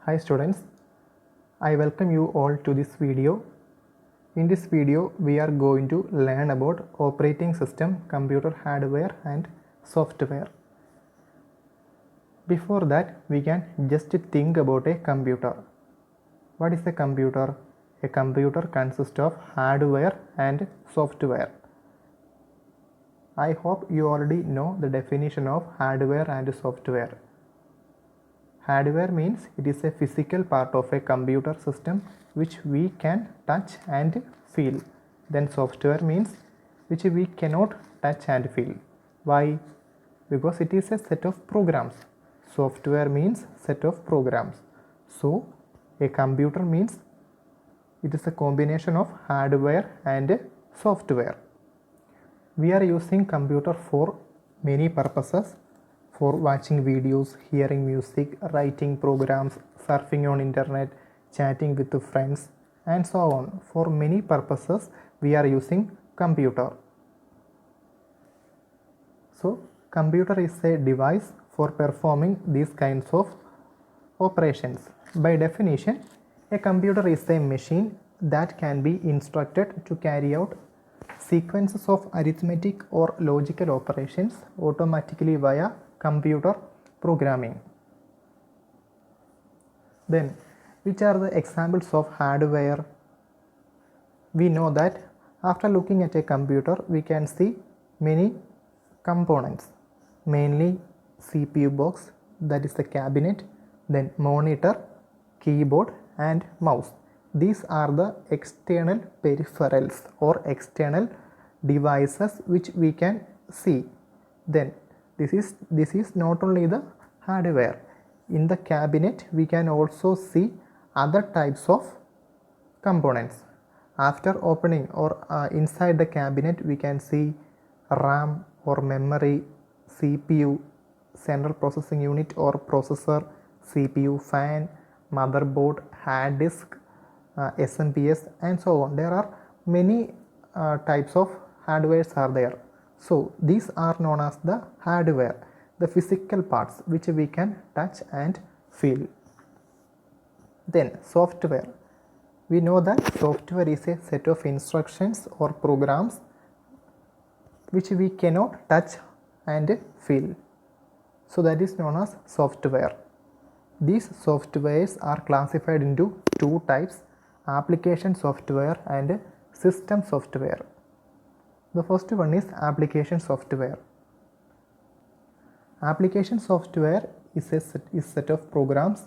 Hi students, I welcome you all to this video. In this video, we are going to learn about operating system, computer hardware and software. Before that, we can just think about a computer. What is a computer? A computer consists of hardware and software. I hope you already know the definition of hardware and software. Hardware means it is a physical part of a computer system which we can touch and feel. Then software means which we cannot touch and feel. Why? Because it is a set of programs. Software means set of programs. So a computer means it is a combination of hardware and software. We are using computer for many purposes. For watching videos, hearing music, writing programs, surfing on internet, chatting with friends and so on. For many purposes we are using computer. So computer is a device for performing these kinds of operations. By definition, a computer is a machine that can be instructed to carry out sequences of arithmetic or logical operations automatically via computer programming. Then, which are the examples of hardware? We know that after looking at a computer, we can see many components, mainly CPU box, that is the cabinet, then monitor, keyboard and mouse. These are the external peripherals or external devices which we can see. Then this is not only the hardware. In the cabinet we can also see other types of components. After opening or inside the cabinet we can see RAM or memory, CPU, central processing unit or processor, CPU, fan, motherboard, hard disk, SMPS and so on. There are many types of hardwares are there. So these are known as the hardware, the physical parts which we can touch and feel. Then software. We know that software is a set of instructions or programs which we cannot touch and feel. So that is known as software. These softwares are classified into two types, application software and system software. The first one is application software. Application software is a set of programs.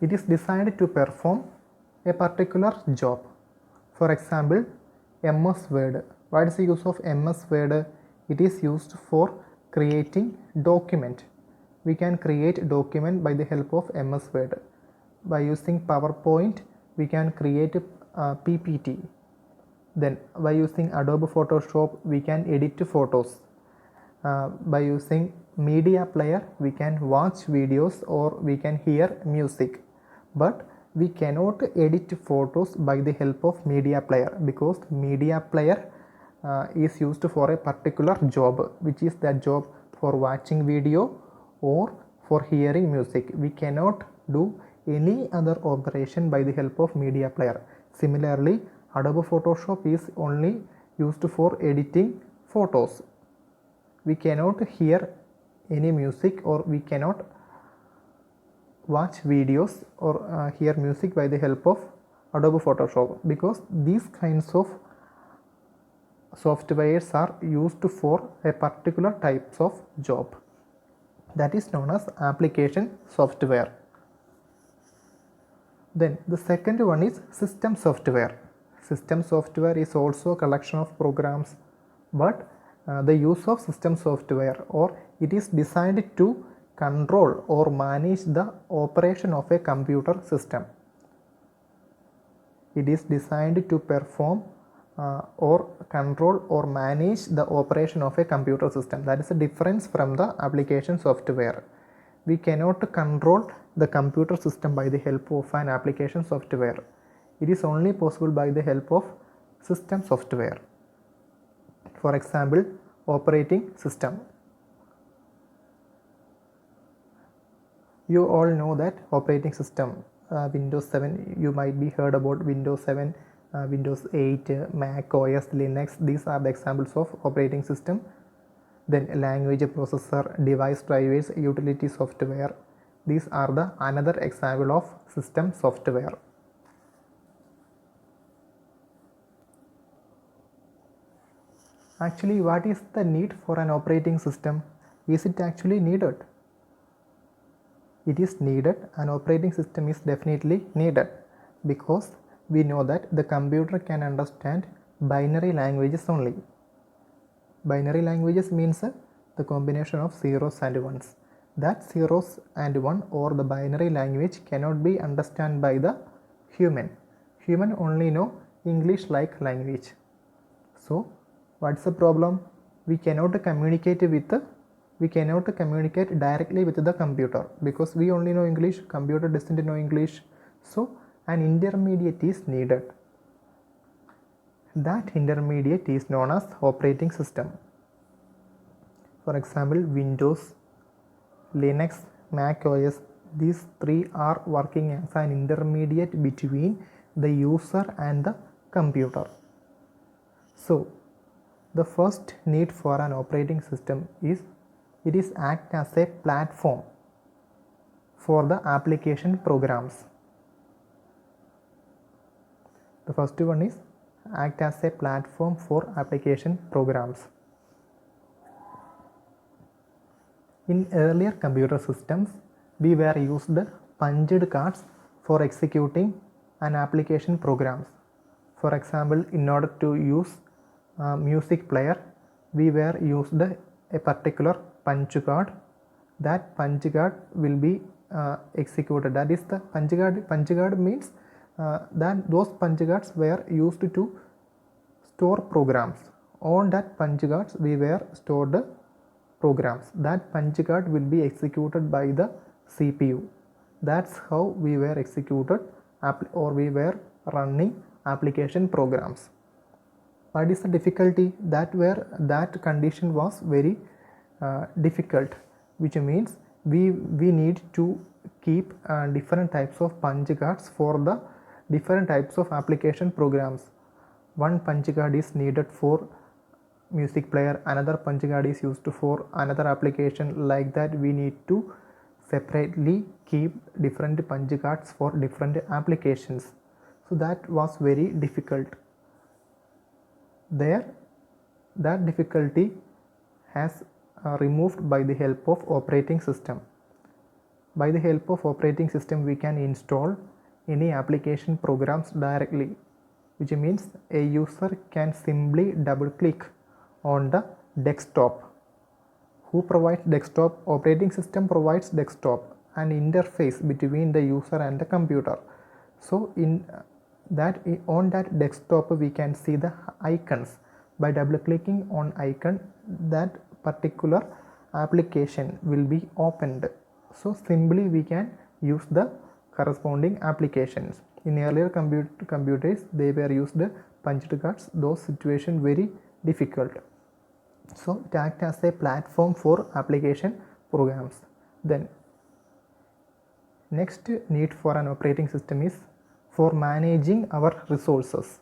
It is designed to perform a particular job. For example, MS Word. What is the use of MS Word? It is used for creating document. We can create document by the help of MS Word. By using PowerPoint, we can create a PPT. Then by using Adobe Photoshop we can edit photos. By using media player we can watch videos or we can hear music, but we cannot edit photos by the help of media player because media player is used for a particular job, which is that job for watching video or for hearing music. We cannot do any other operation by the help of media player. Similarly, Adobe Photoshop is only used for editing photos. We cannot hear any music or we cannot watch videos or hear music by the help of Adobe Photoshop because these kinds of softwares are used for a particular types of job. That is known as application software. Then the second one is system software. System software is also a collection of programs, but the use of system software or it is designed to control or manage the operation of a computer system. It is designed to perform or control or manage the operation of a computer system. That is a difference from the application software. We cannot control the computer system by the help of an application software. It is only possible by the help of system software. For example, operating system. You all know that operating system, Windows 7, you might be heard about Windows 7, Windows 8, Mac OS, Linux. These are the examples of operating system. Then language processor, device drivers, utility software. These are the another example of system software. Actually, what is the need for an operating system? Is it actually needed? It is needed. An operating system is definitely needed because we know that the computer can understand binary languages only. Binary languages means the combination of zeros and ones. That zeros and one or the binary language cannot be understood by the human. Human only know English like language. So what's the problem? We cannot communicate directly with the computer because we only know English, computer doesn't know English. So an intermediate is needed. That intermediate is known as operating system. For example, Windows, Linux, Mac OS, these three are working as an intermediate between the user and the computer. So the first need for an operating system is it is act as a platform for the application programs. The first one is act as a platform for application programs. In earlier computer systems, we were used punched cards for executing an application programs. For example, in order to use music player, we were used a particular punch card. That punch card will be executed. That is the punch card. Punch card means that those punch cards were used to store programs. On that punch cards we were stored programs. That punch card will be executed by the CPU. That's how we were executed or we were running application programs. What is the difficulty? That condition was very difficult, which means we need to keep different types of punch cards for the different types of application programs. One punch card is needed for music player, another punch card is used for another application. Like that, we need to separately keep different punch cards for different applications. So that was very difficult. That difficulty has removed by the help of operating system. By the help of operating system, we can install any application programs directly, which means a user can simply double click on the desktop. Who provides desktop? Operating system provides desktop, an interface between the user and the computer. So on that desktop we can see the icons. By double clicking on icon, that particular application will be opened. So simply we can use the corresponding applications. In earlier computers they were used punched cards. Those situations very difficult. So it acts as a platform for application programs. Then next need for an operating system is for managing our resources.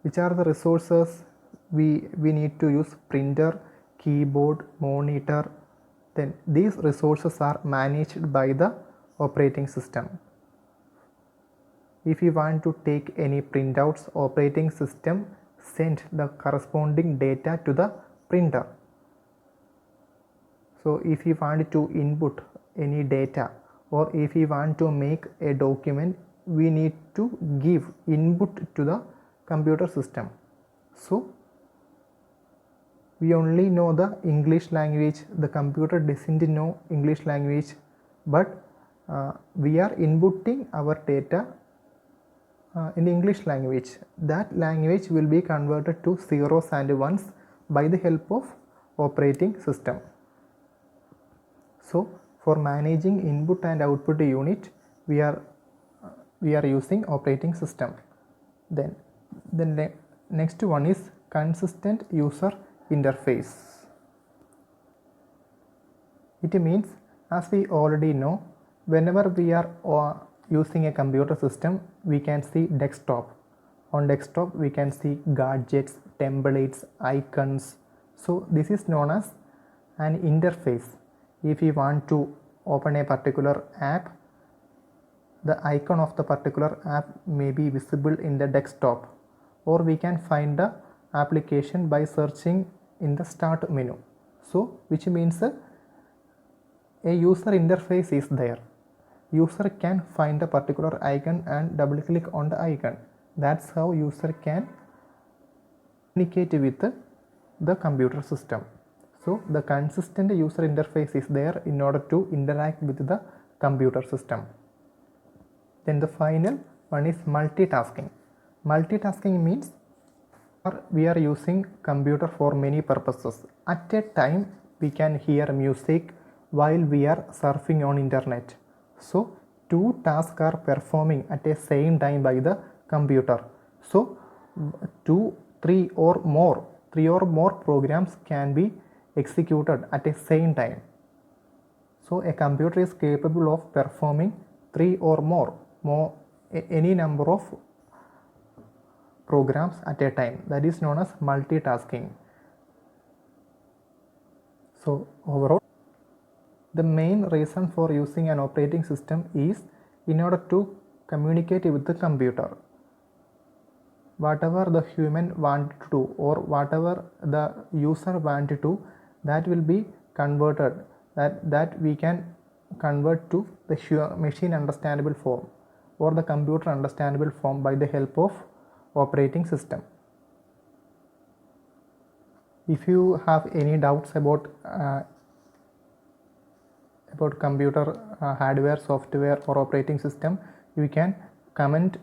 Which are the resources? We need to use printer, keyboard, monitor. Then these resources are managed by the operating system. If you want to take any printouts, operating system send the corresponding data to the printer. So if you want to input any data or if you want to make a document, we need to give input to the computer system. So we only know the English language, the computer doesn't know English language, but we are inputting our data in English language. That language will be converted to zeros and ones by the help of operating system. So for managing input and output unit, we are using operating system. Then the next one is consistent user interface. It means As we already know, whenever we are using a computer system, we can see desktop. On desktop, we can see gadgets, templates, icons. So this is known as an interface. If we want to open a particular app, the icon of the particular app may be visible in the desktop, or we can find the application by searching in the start menu. So which means a user interface is there. User can find a particular icon and double click on the icon. That's how user can communicate with the computer system. So the consistent user interface is there in order to interact with the computer system. Then the final one is multitasking. Multitasking means we are using computer for many purposes. At a time we can hear music while we are surfing on internet. So two tasks are performing at the same time by the computer. So three or more programs can be executed at the same time. So a computer is capable of performing three or more any number of programs at a time. That is known as multitasking. So overall, the main reason for using an operating system is in order to communicate with the computer. Whatever the human want to do or whatever the user want to do, that will be converted, that we can convert to the machine understandable form or the computer understandable form by the help of operating system. If you have any doubts about computer hardware, software or operating system, you can comment